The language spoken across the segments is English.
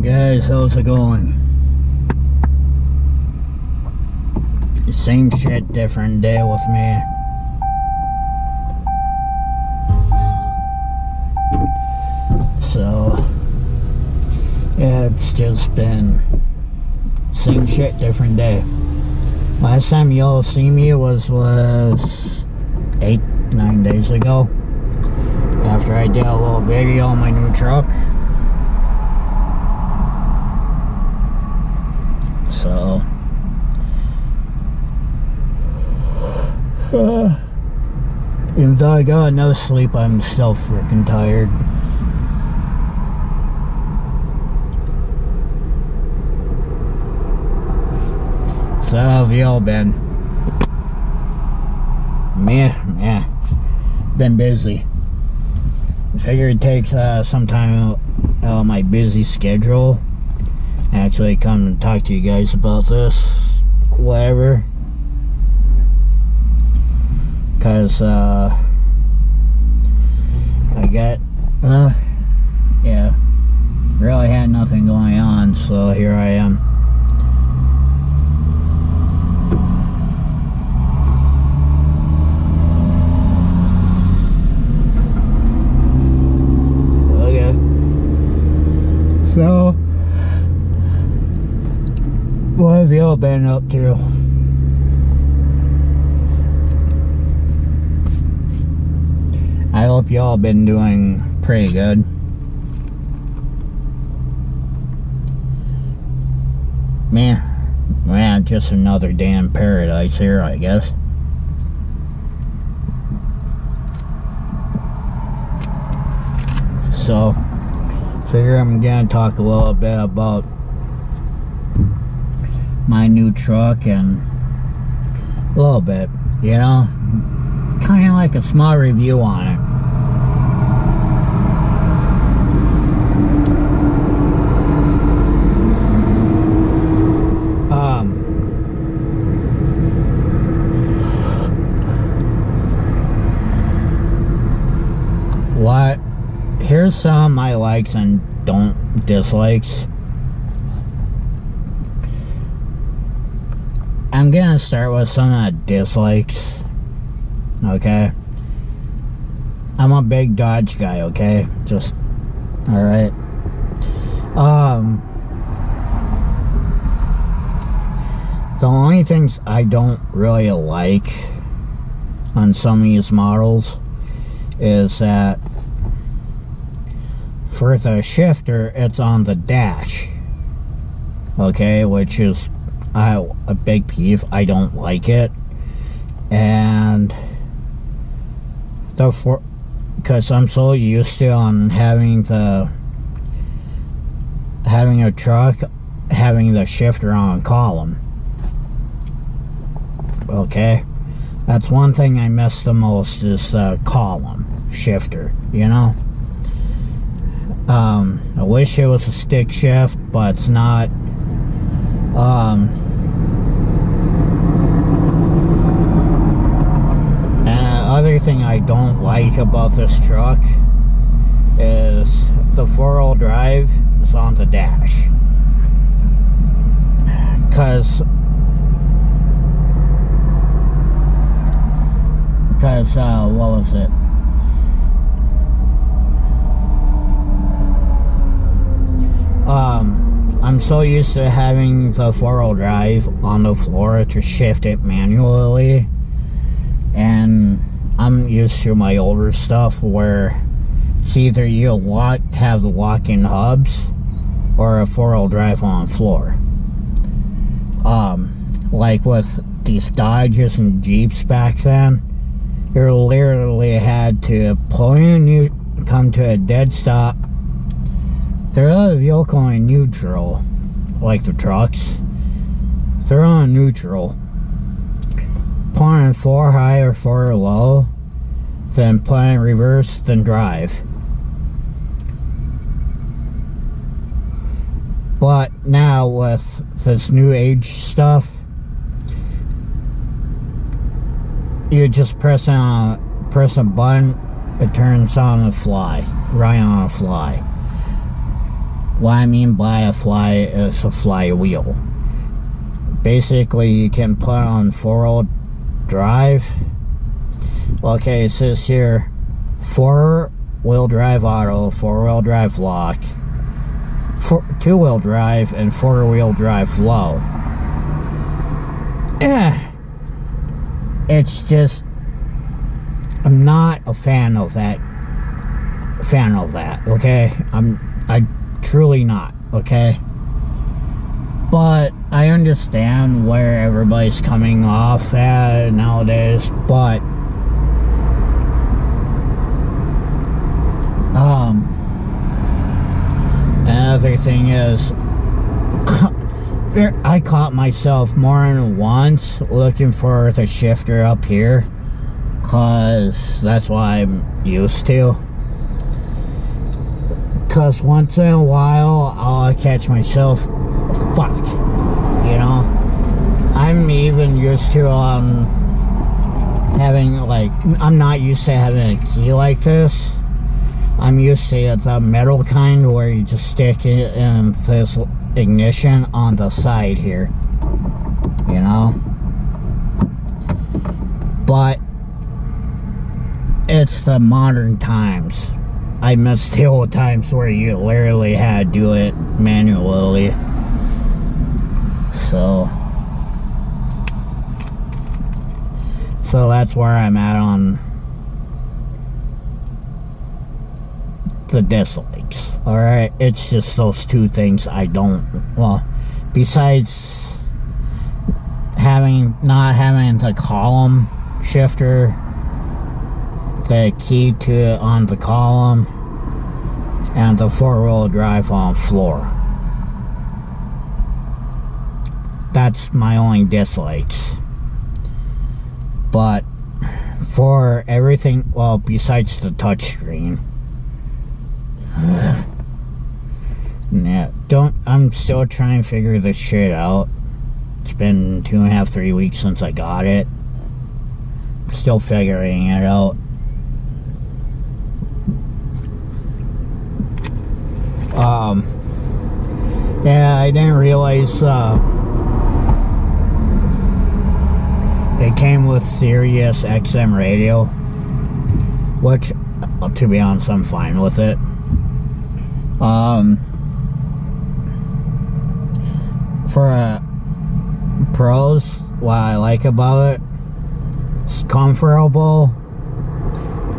Guys, how's it going? Same shit, different day with me. So, yeah, it's just been same shit, different day. Last time y'all see me was 8-9 days ago. After I did a little video on my new truck. So, even though I got enough sleep, I'm still freaking tired. So how have y'all been? Yeah, been busy. I figured it takes some time out of my busy schedule actually come and talk to you guys about this, whatever, because I got yeah, really had nothing going on, so here I am. Okay, so what have y'all been up to? I hope y'all been doing pretty good. Man, just another damn paradise here, I guess. So, figure I'm gonna talk a little bit about my new truck and a little bit, you know, kind of like a small review on it. Here's some of my likes and dislikes. I'm gonna start with some of the dislikes, okay? I'm a big Dodge guy, okay? Just, alright. The only things I don't really like on some of these models is that for the shifter, it's on the dash, okay? Which is a big peeve. I don't like it. And because I'm so used to having a truck having the shifter on column, okay? That's one thing I miss the most, is the column shifter, you know? I wish it was a stick shift, but it's not. And the other thing I don't like about this truck is the 4-wheel drive is on the dash. Because what was it? I'm so used to having the 4-wheel drive on the floor to shift it manually, and I'm used to my older stuff where it's either you have the lock-in hubs or a 4-wheel drive on the floor. Like with these Dodges and Jeeps back then, you literally had to pull in, you come to a dead stop, throw the vehicle in neutral, like the trucks, throw on neutral, pull in 4 high or 4 low, then put in reverse, then drive. But now with this new age stuff, you just press a button, it turns on the fly, right on the fly. what I mean by a fly is a flywheel. Basically, you can put on 4-wheel drive. Okay, it says here 4-wheel drive auto, 4-wheel drive lock, 2-wheel drive, and 4-wheel drive low. It's just, I'm not a fan of that. Okay, I truly not. Okay, but I understand where everybody's coming off at nowadays. But another thing is, I caught myself more than once looking for the shifter up here, cause that's what I'm used to. Cause once in a while I'll catch myself, fuck, you know. I'm even used to having, like, I'm not used to having a key like this. I'm used to the metal kind where you just stick it in this ignition on the side here, you know. But it's the modern times. I miss the old times where you literally had to do it manually. So that's where I'm at on the dislikes. Alright, it's just those two things I don't, well, besides not having the column shifter, the key to on the column, and the 4-wheel drive on floor. That's my only dislikes. But for everything, well, besides the touchscreen, yeah, I'm still trying to figure this shit out. It's been 2.5, 3 weeks since I got it. Still figuring it out. Yeah, I didn't realize it came with Sirius XM radio, which, to be honest, I'm fine with it. For pros, what I like about it, it's comfortable,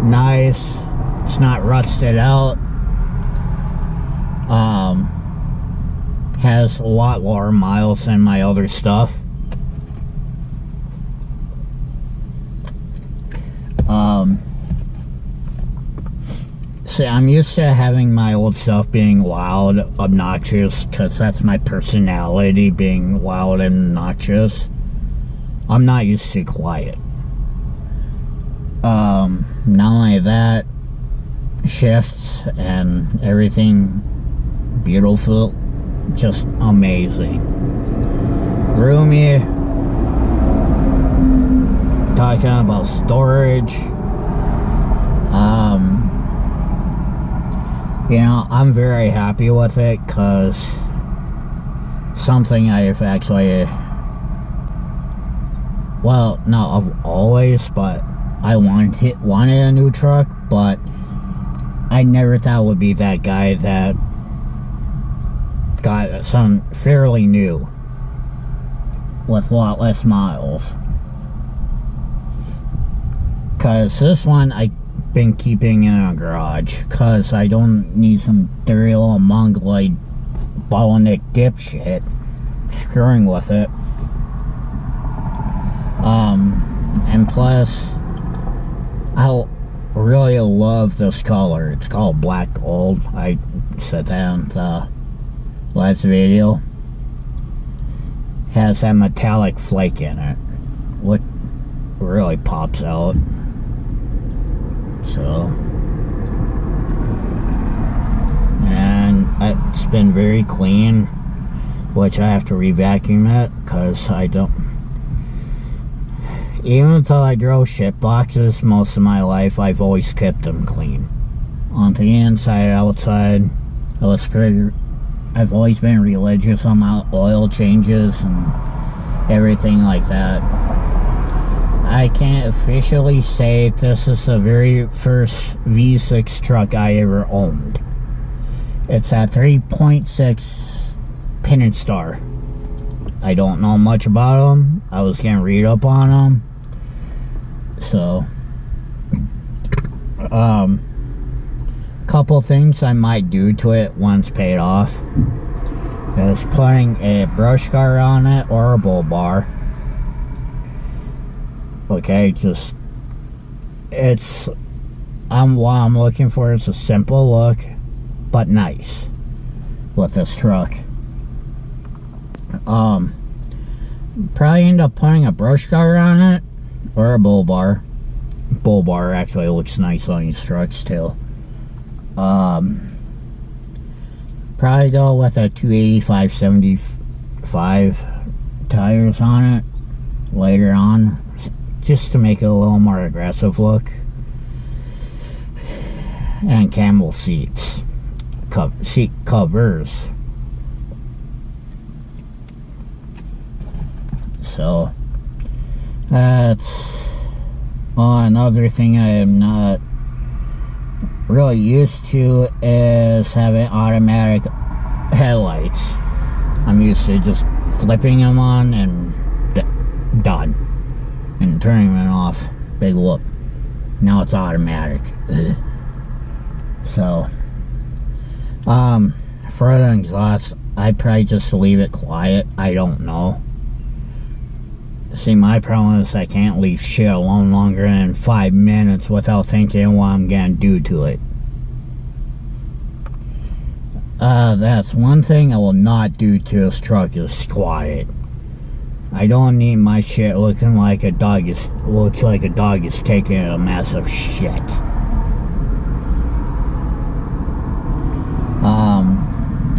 nice, it's not rusted out. Has a lot lower miles than my other stuff. See, I'm used to having my old stuff being loud, obnoxious, because that's my personality, being loud and obnoxious. I'm not used to quiet. Not only that, shifts and everything beautiful, just amazing. Roomy. Talking about storage, you know, I'm very happy with it, because something I've actually, well, not always, but I wanted a new truck, but I never thought I would be that guy that got some fairly new with a lot less miles. Because this one I've been keeping in a garage, because I don't need some dirty little mongoloid bottleneck dipshit screwing with it. And plus, I really love this color. It's called black gold. I said that in the last video. Has that metallic flake in it, what really pops out. So, and it's been very clean, which I have to re-vacuum it, because I don't, even though I drove shit boxes most of my life, I've always kept them clean. On the inside, outside, it was pretty I've always been religious on my oil changes and everything like that. I can't officially say this is the very first V6 truck I ever owned. It's a 3.6 Pentastar. I don't know much about them. I was gonna read up on them. So, couple things I might do to it once paid off is putting a brush guard on it or a bull bar. Okay, just what I'm looking for is a simple look but nice with this truck. Probably end up putting a brush guard on it or a bull bar. Bull bar actually looks nice on these trucks too. Probably go with a 285/75 tires on it later on, just to make it a little more aggressive look. And camel seats, seat covers. So that's another thing I am not really used to is having automatic headlights. I'm used to just flipping them on and done, and turning them off. Big whoop. Now it's automatic. Ugh. So, for the exhaust, I'd probably just leave it quiet. I don't know. See, my problem is I can't leave shit alone longer than 5 minutes without thinking what I'm gonna do to it. That's one thing I will not do to this truck is squat it. I don't need my shit looking like a dog is taking a massive shit.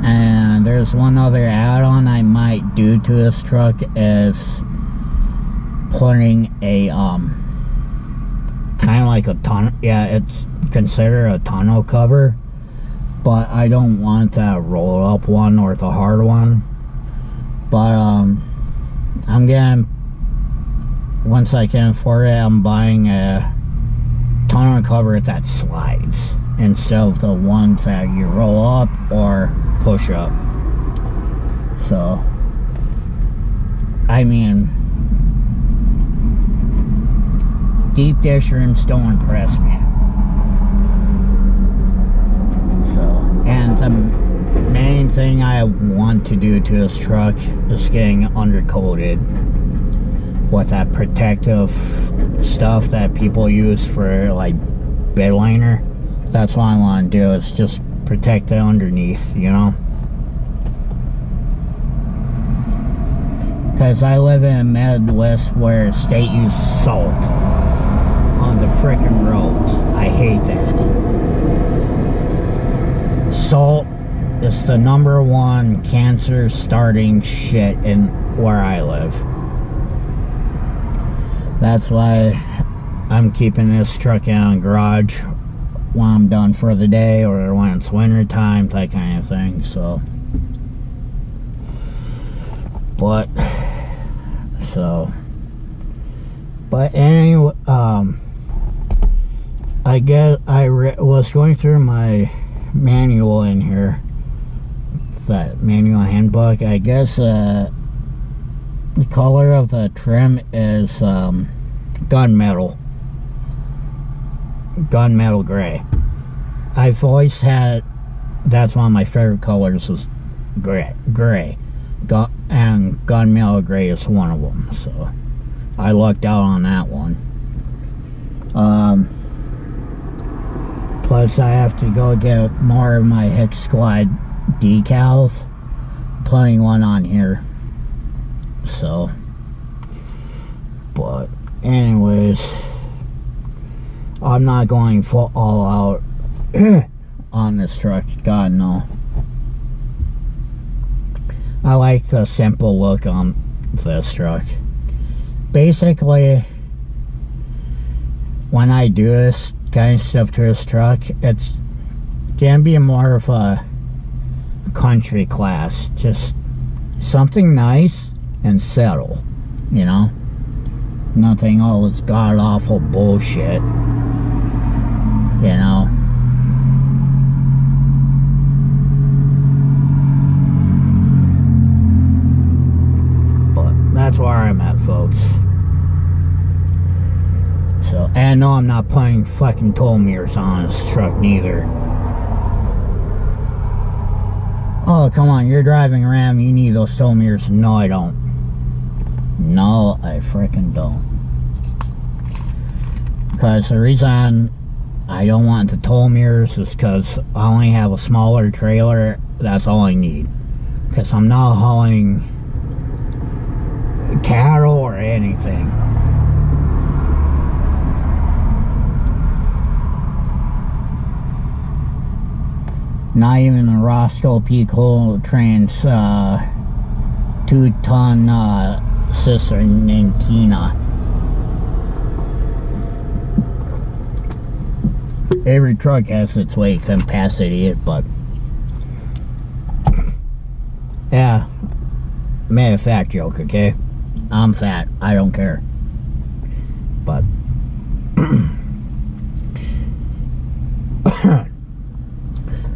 And there's one other add-on I might do to this truck is putting a kind of like a tonneau. Yeah, it's considered a tonneau cover, but I don't want that roll up one or the hard one. But I'm gonna, once I can afford it, I'm buying a tonneau cover that slides instead of the ones that you roll up or push up. So, I mean, deep dish rims don't impress me. So, and the main thing I want to do to this truck is getting undercoated with that protective stuff that people use for like bed liner. That's what I want to do, is just protect it underneath, you know? Because I live in a Midwest where state use salt on the frickin' roads. I hate that. Salt is the #1 cancer starting shit in where I live. That's why I'm keeping this truck in a garage when I'm done for the day, or when it's winter time, that kind of thing. So, but anyway, I guess I was going through my manual in here, that manual handbook. I guess the color of the trim is gunmetal gray. I've always had, that's one of my favorite colors, is gray, and gunmetal gray is one of them. So I lucked out on that one. Plus I have to go get more of my Hick Squad decals, putting one on here. So, but anyways, I'm not going full all out on this truck. God, no. I like the simple look on this truck. Basically, when I do this kind of stuff to this truck, it's gonna be more of a country class. Just something nice and settle, you know? Nothing all this god-awful bullshit, you know? But that's where I'm at, folks. So, and no, I'm not putting fucking toll mirrors on this truck neither. Oh, come on, you're driving a Ram, you need those toll mirrors. No, I don't. No, I freaking don't. Because the reason I don't want the toll mirrors is because I only have a smaller trailer. That's all I need. Because I'm not hauling cattle or anything. Not even a Roscoe Pico Trans 2-ton cistern in Kena. Every truck has its weight capacity, but yeah, made a fat joke, okay? I'm fat, I don't care. But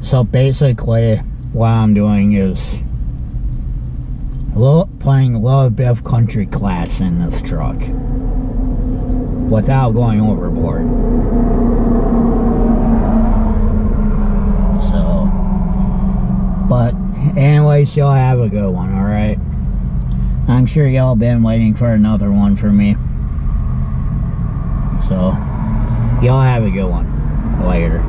so basically what I'm doing is playing a little bit of country class in this truck without going overboard. So, but anyways, y'all have a good one, alright? I'm sure y'all been waiting for another one for me. So, y'all have a good one. Later.